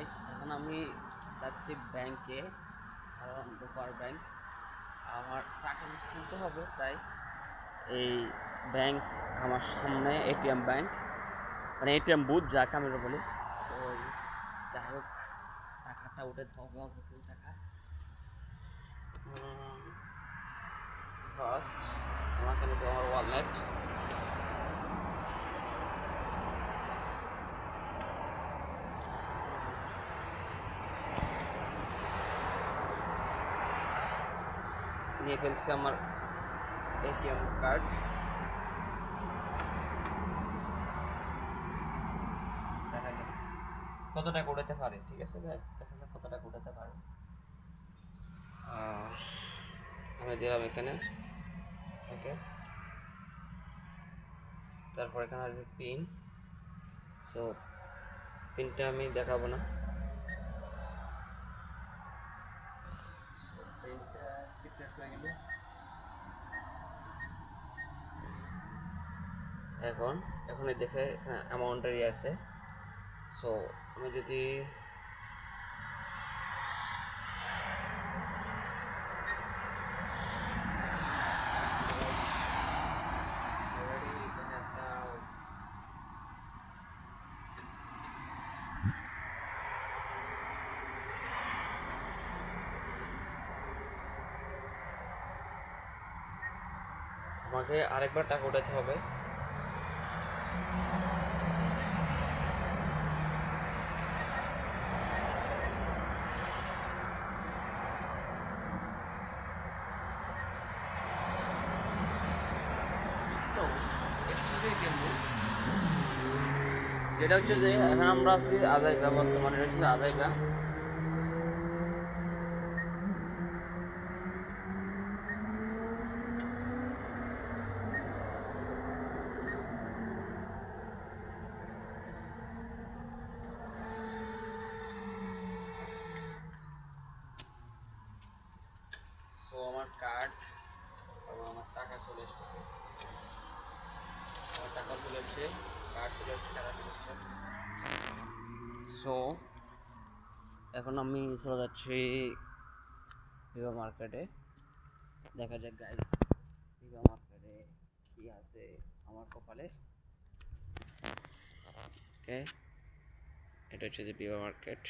Guys, এখন আমি যাচ্ছি ব্যাংকে, কারণ পাওয়ার ব্যাংক আমার টাকা তুলতে হবে। তাই এই ব্যাংক আমার সামনে এটিএম ব্যাংক, মানে এটিএম বুথ যাকে আমরা বলি। তো যাই হোক, টাকাটা উঠাতে হবে অল্প কিছু টাকা। ফার্স্ট আমাকে নিতে আমার ওয়ালেট। নিয়ে ফেলছি আমার এটিএম কার্ড। দেখা যাক কত টাকা উঠাতে পারে। ঠিক আছে গাইস, দেখা যাক কত টাকা উঠাতে পারে। আমি দিলাম এখানে, ওকে। তারপর এখানে আসবে পিন। সো পিনটা আমি দেখাবো না, পিনটা সিক্রেট হয়ে গেল। এখন দেখে এখানে অ্যামাউন্টেরই আছে। সো আমি যদি আমাকে আরেকবার টাকা উঠাতে হবে। যেটা হচ্ছে যে এখন আমরা আছি আজাইবা, বর্তমানে হচ্ছে আজাইবা। সো আমার কার্ড এবং আমার টাকা চলে এসেছে। আমার টাকা চলে এসছে, কার্ড চলে এসছে, টাকা চলে এসছে। সো এখন আমি চলে যাচ্ছি ভিভা মার্কেটে। দেখা যাক গাইস, ভিভা মার্কেটে কি আছে আমার কপালে। ওকে, এটা হচ্ছে যে ভিভা মার্কেট।